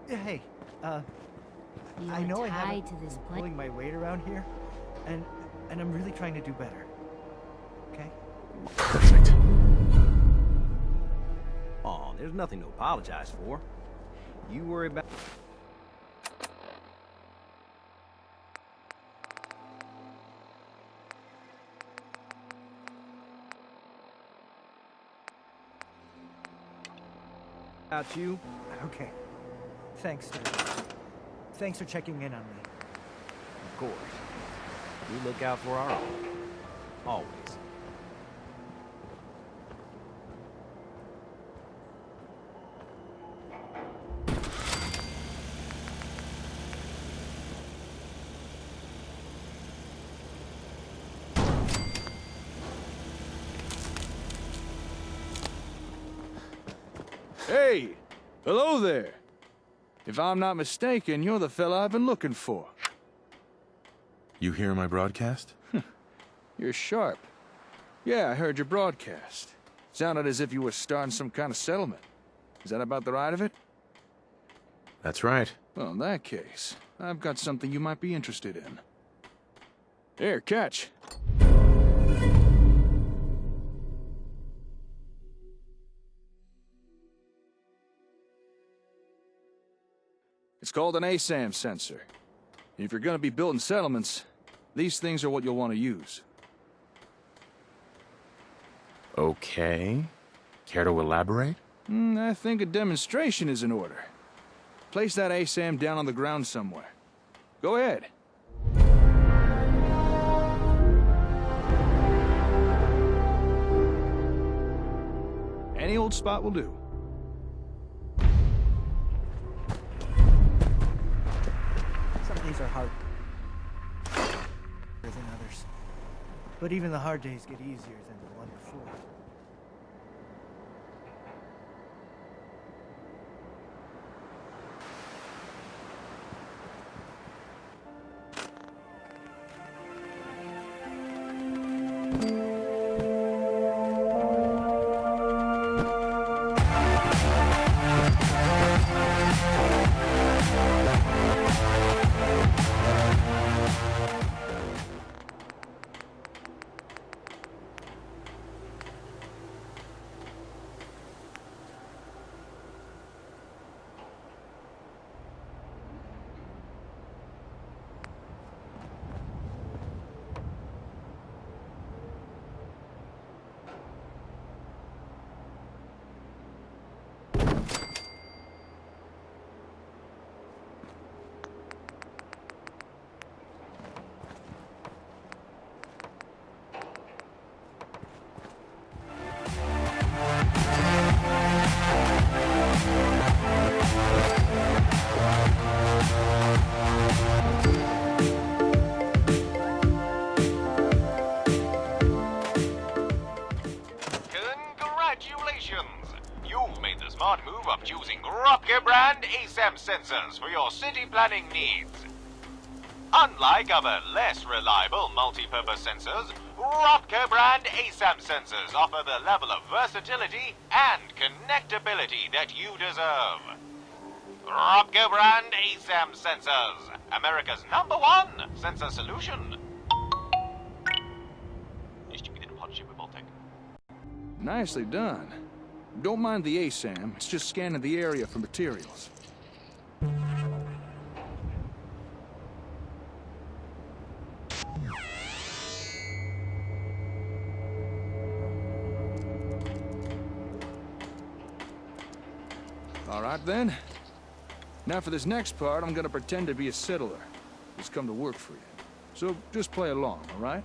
Hey, You I know are I haven't tied to this been place. pulling my weight around here, and I'm really trying to do better. Okay? Perfect. Oh, there's nothing to apologize for. You worry about... about you. Okay. Thanks, dude. Thanks for checking in on me. Of course. We look out for our own. Always. Hey! Hello there! If I'm not mistaken, you're the fella I've been looking for. You hear my broadcast? You're sharp. Yeah, I heard your broadcast. Sounded as if you were starting some kind of settlement. Is that about the right of it? That's right. Well, in that case, I've got something you might be interested in. Here, catch. It's called an ASAM sensor. If you're gonna be building settlements, these things are what you'll want to use. Okay. Care to elaborate? I think a demonstration is in order. Place that ASAM down on the ground somewhere. Go ahead. Any old spot will do. Some days are hard than others. But even the hard days get easier than the one before. You've made the smart move of choosing Rocker brand ASAM sensors for your city planning needs. Unlike other less reliable multi-purpose sensors, Rocker brand ASAM sensors offer the level of versatility and connectability that you deserve. Rocker brand ASAM sensors, America's #1 sensor solution. Distributed in partnership with Voltec. Nicely done. Don't mind the ASAM, it's just scanning the area for materials. All right then. Now for this next part, I'm gonna pretend to be a settler who's come to work for you. So just play along, all right?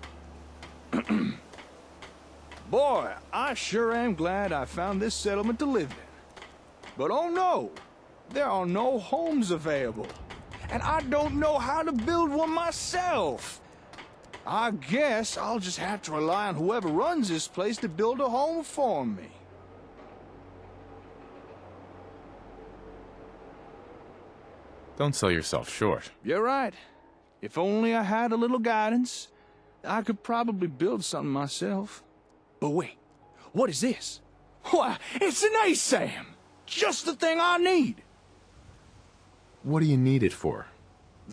Boy, I sure am glad I found this settlement to live in. But oh no, there are no homes available. And I don't know how to build one myself. I guess I'll just have to rely on whoever runs this place to build a home for me. Don't sell yourself short. You're right. If only I had a little guidance, I could probably build something myself. But wait, what is this? Why, it's an ASAM! Just the thing I need! What do you need it for?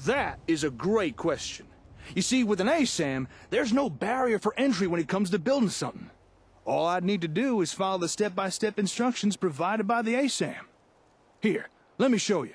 That is a great question. You see, with an ASAM, there's no barrier for entry when it comes to building something. All I'd need to do is follow the step-by-step instructions provided by the ASAM. Here, let me show you.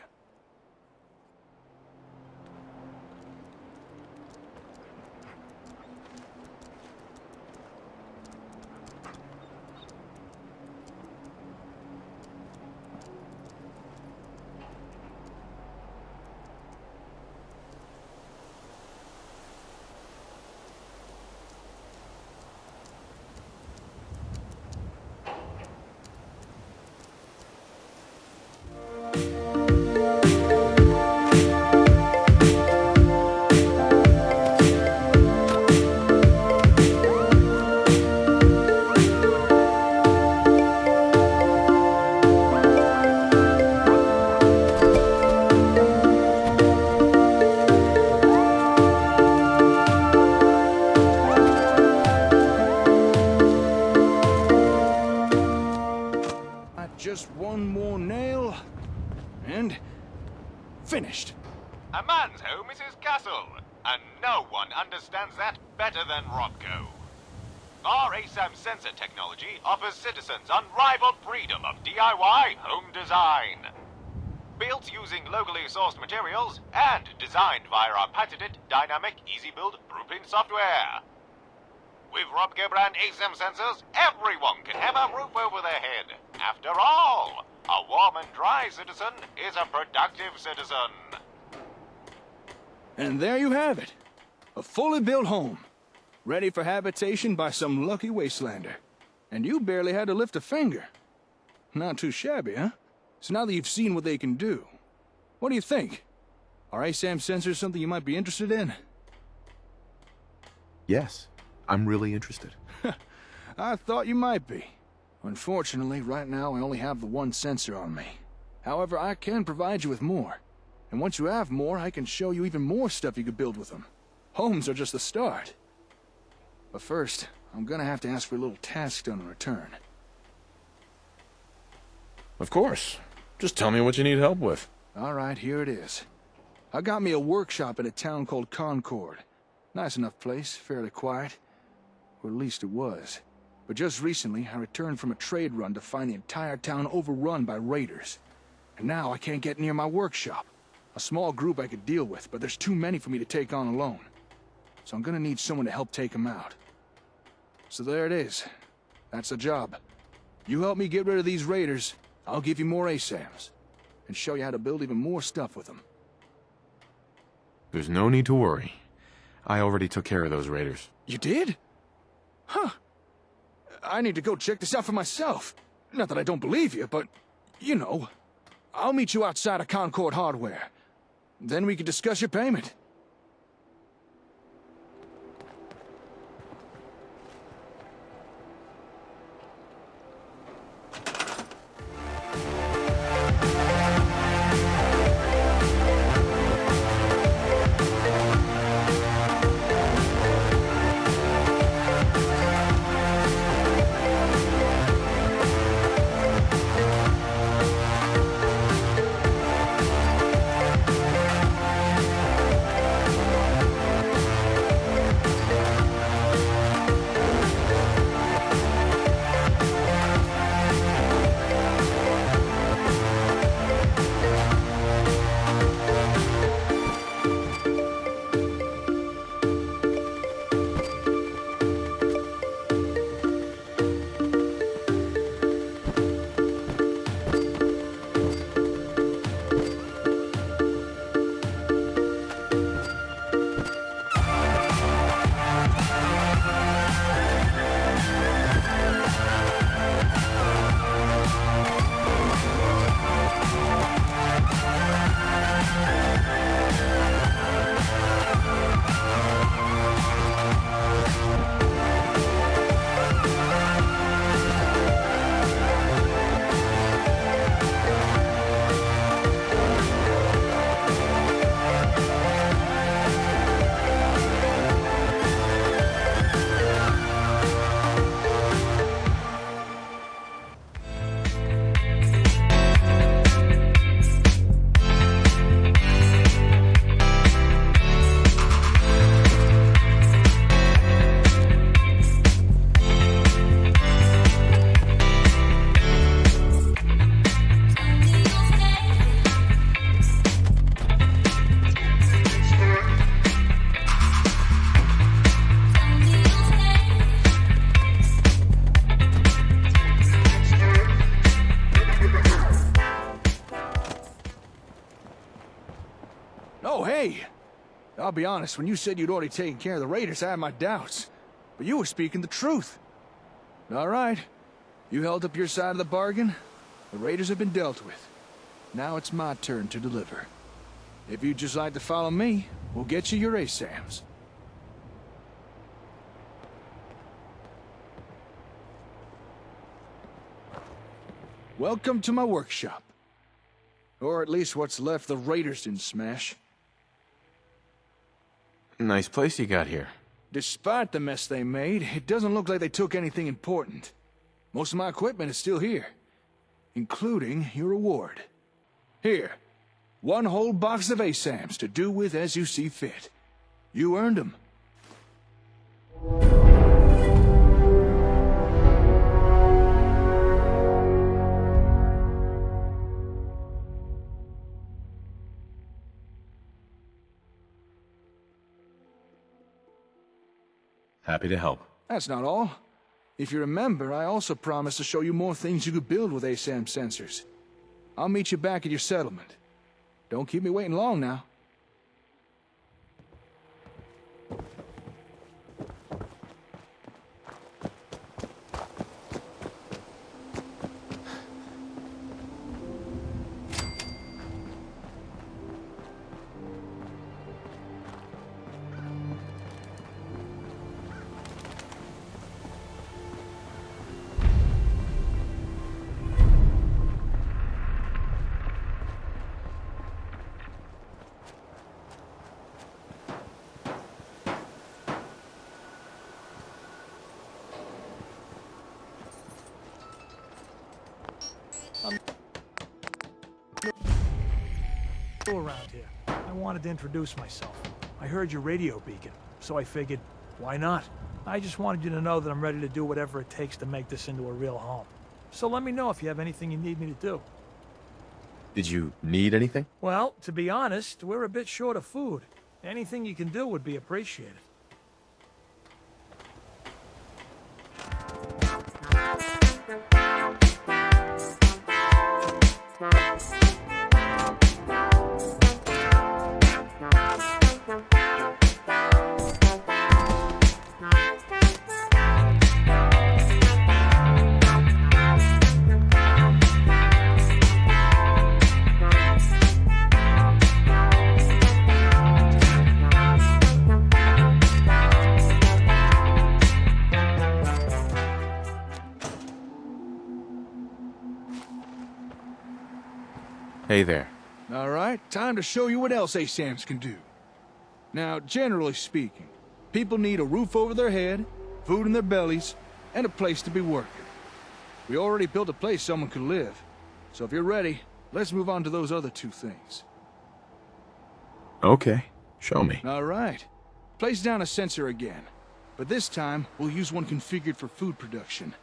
Just one more nail, and finished. A man's home is his castle, and no one understands that better than Robco. Our ASAM sensor technology offers citizens unrivaled freedom of DIY home design. Built using locally sourced materials and designed via our patented dynamic easy build blueprint software. With Robco brand ASAM sensors, everyone can have a roof over their head. After all, a warm and dry citizen is a productive citizen. And there you have it. A fully built home. Ready for habitation by some lucky wastelander. And you barely had to lift a finger. Not too shabby, huh? So now that you've seen what they can do, what do you think? Are ASAM sensors something you might be interested in? Yes, I'm really interested. I thought you might be. Unfortunately, right now I only have the one sensor on me. However, I can provide you with more. And once you have more, I can show you even more stuff you could build with them. Homes are just the start. But first, I'm gonna have to ask for a little task done in return. Of course. Just tell me what you need help with. Alright, here it is. I got me a workshop in a town called Concord. Nice enough place, fairly quiet. Or at least it was. But just recently, I returned from a trade run to find the entire town overrun by raiders. And now I can't get near my workshop. A small group I could deal with, but there's too many for me to take on alone. So I'm gonna need someone to help take them out. So there it is. That's the job. You help me get rid of these raiders, I'll give you more ASAMs. And show you how to build even more stuff with them. There's no need to worry. I already took care of those raiders. You did? Huh. I need to go check this out for myself. Not that I don't believe you, but, you know. I'll meet you outside of Concord Hardware. Then we can discuss your payment. Oh, hey! I'll be honest, when you said you'd already taken care of the raiders, I had my doubts. But you were speaking the truth. All right. You held up your side of the bargain. The raiders have been dealt with. Now it's my turn to deliver. If you'd just like to follow me, we'll get you your ASAMs. Welcome to my workshop. Or at least what's left the raiders didn't smash. Nice place you got here. Despite the mess they made, it doesn't look like they took anything important. Most of my equipment is still here, including your reward. Here, one whole box of ASAMs to do with as you see fit. You earned them. Happy to help. That's not all. If you remember, I also promised to show you more things you could build with ASAM sensors. I'll meet you back at your settlement. Don't keep me waiting long now. Around here. I wanted to introduce myself. I heard your radio beacon, so I figured, why not? I just wanted you to know that I'm ready to do whatever it takes to make this into a real home. So let me know if you have anything you need me to do. Did you need anything? Well, to be honest, we're a bit short of food. Anything you can do would be appreciated. Hey there. All right, time to show you what else ASAMs can do. Now, generally speaking, people need a roof over their head, food in their bellies, and a place to be working. We already built a place someone could live. So if you're ready, let's move on to those other two things. Okay, show me. All right. Place down a sensor again. But this time, we'll use one configured for food production.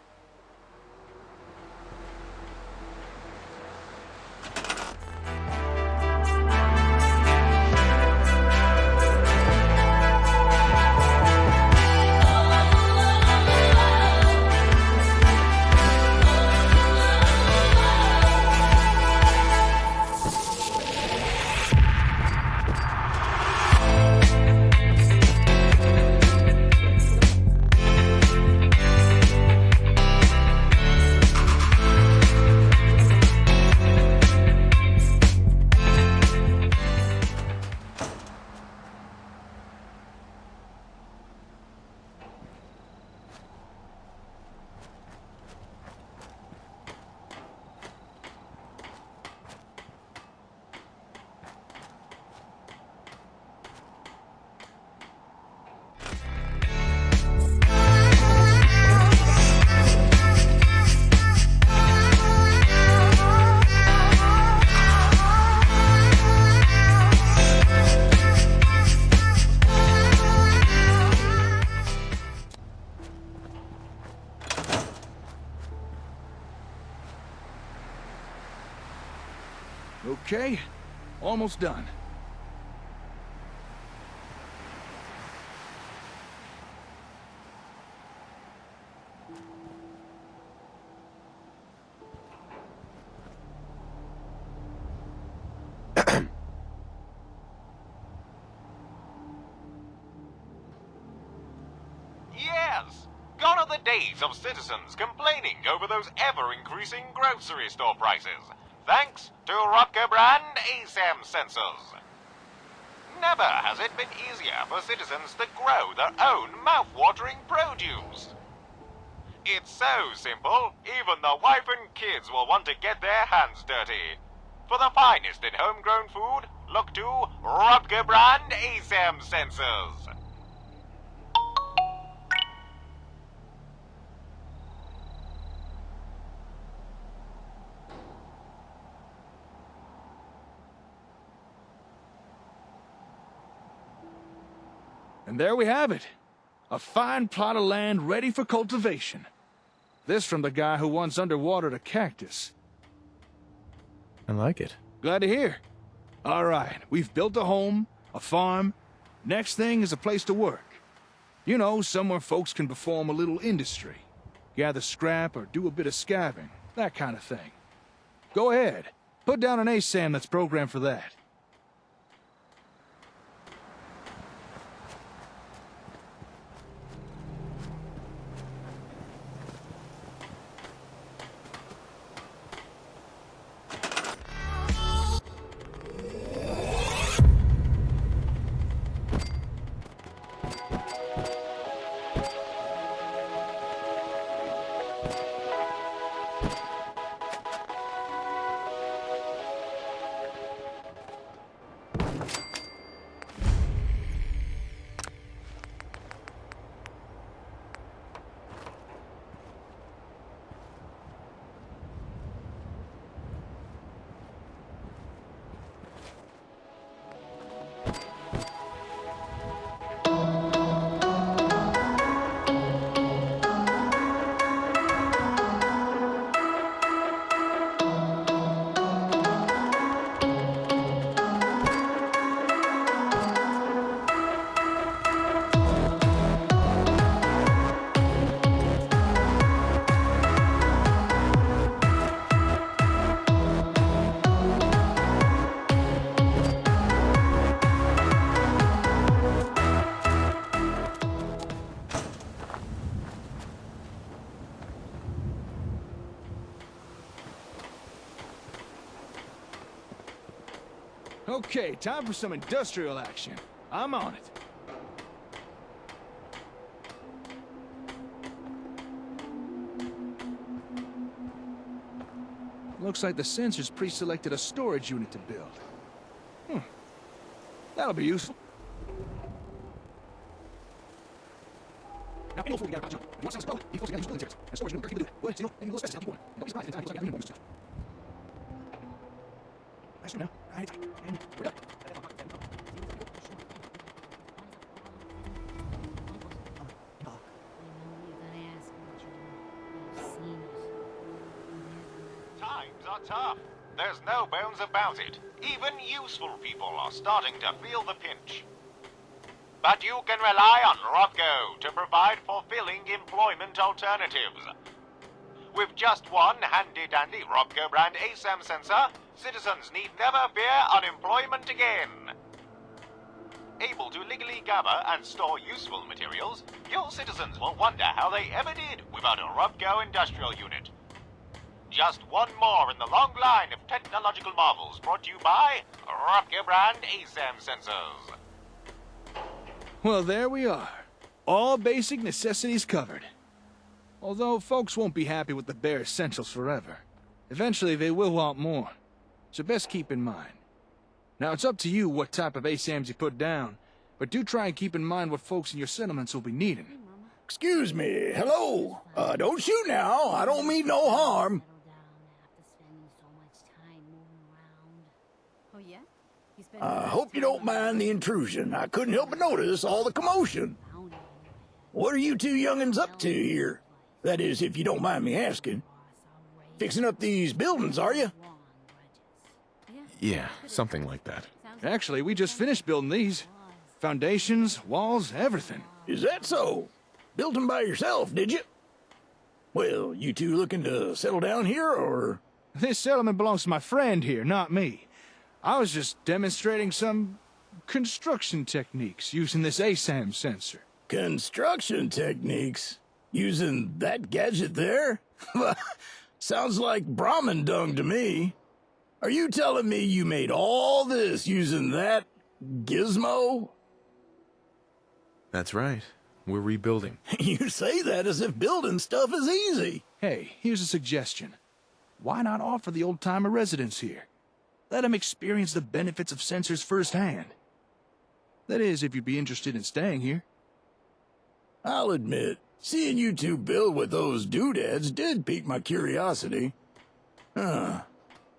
Okay, almost done. the days of citizens complaining over those ever-increasing grocery store prices, thanks to Rutger brand ASAM sensors. Never has it been easier for citizens to grow their own mouth-watering produce. It's so simple, even the wife and kids will want to get their hands dirty. For the finest in homegrown food, look to Rutger brand ASAM sensors. And there we have it. A fine plot of land ready for cultivation. This from the guy who once underwatered a cactus. I like it. Glad to hear. All right, we've built a home, a farm. Next thing is a place to work. You know, somewhere folks can perform a little industry. Gather scrap or do a bit of scabbing, that kind of thing. Go ahead. Put down an ASAM that's programmed for that. Okay, time for some industrial action. I'm on it. Looks like the sensors pre-selected a storage unit to build. That'll be useful. Now, any fool we got about you. You want something to go? You folks got to use building materials. And storage unit, people do that. Well, you know, any little special people. Don't be surprised if I got stuff. Nice now. Right. And we're done. Times are tough. There's no bones about it. Even useful people are starting to feel the pinch. But you can rely on Rocco to provide fulfilling employment alternatives. With just one handy-dandy Rocco brand ASAM sensor, citizens need never fear unemployment again. Able to legally gather and store useful materials, your citizens will wonder how they ever did without a Rocco industrial unit. Just one more in the long line of technological marvels brought to you by Rocco brand ASAM sensors. Well, there we are. All basic necessities covered. Although folks won't be happy with the bare essentials forever. Eventually they will want more. So best keep in mind. Now it's up to you what type of ASAMs you put down, but do try and keep in mind what folks in your settlements will be needing. Excuse me, hello? Don't shoot now, I don't mean no harm. I hope you don't mind the intrusion. I couldn't help but notice all the commotion. What are you two young'uns up to here? That is, if you don't mind me asking. Fixing up these buildings, are you? Yeah, something like that. Actually, we just finished building these. Foundations, walls, everything. Is that so? Built them by yourself, did you? Well, you two looking to settle down here, or...? This settlement belongs to my friend here, not me. I was just demonstrating some construction techniques using this ASAM sensor. Construction techniques? Using that gadget there? Sounds like Brahmin dung to me. Are you telling me you made all this using that gizmo? That's right. We're rebuilding. You say that as if building stuff is easy. Hey, here's a suggestion. Why not offer the old-timer residents here? Let them experience the benefits of sensors firsthand. That is, if you'd be interested in staying here. I'll admit, seeing you two build with those doodads did pique my curiosity. And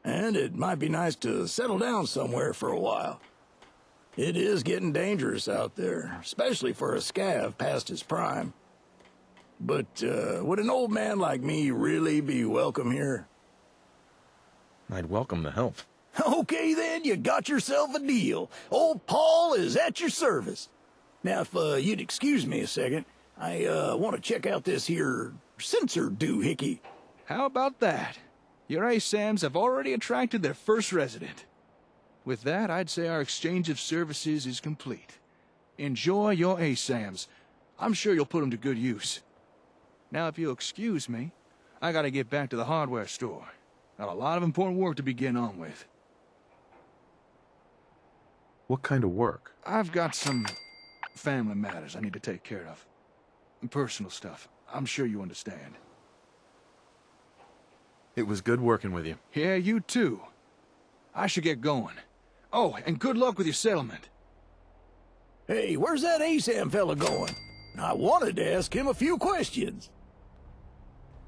it might be nice to settle down somewhere for a while. It is getting dangerous out there, especially for a scav past his prime. But, would an old man like me really be welcome here? I'd welcome the help. Okay then, you got yourself a deal. Old Paul is at your service. Now, if you'd excuse me a second, I want to check out this here sensor doohickey. How about that? Your ASAMs have already attracted their first resident. With that, I'd say our exchange of services is complete. Enjoy your ASAMs. I'm sure you'll put them to good use. Now, if you'll excuse me, I gotta get back to the hardware store. Got a lot of important work to be getting on with. What kind of work? I've got some family matters I need to take care of. Personal stuff. I'm sure you understand. It was good working with you. Yeah, you too. I should get going. Oh, and good luck with your settlement. Hey, where's that ASAM fella going? I wanted to ask him a few questions.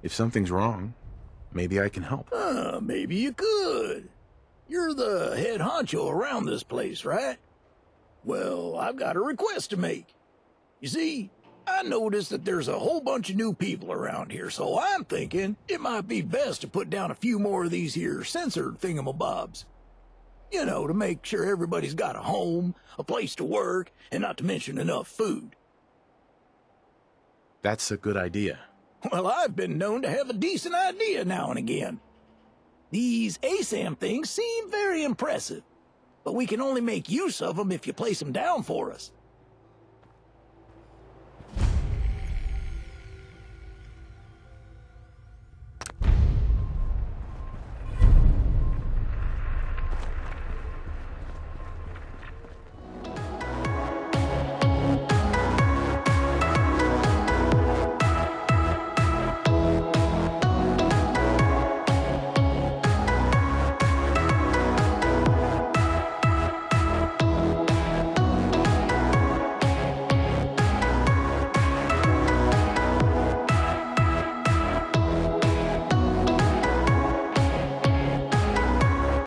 If something's wrong, maybe I can help. Maybe you could. You're the head honcho around this place, right? Well, I've got a request to make. You see, I noticed that there's a whole bunch of new people around here, so I'm thinking it might be best to put down a few more of these here sensor thingamabobs. You know, to make sure everybody's got a home, a place to work, and not to mention enough food. That's a good idea. Well, I've been known to have a decent idea now and again. These ASAM things seem very impressive, but we can only make use of them if you place them down for us.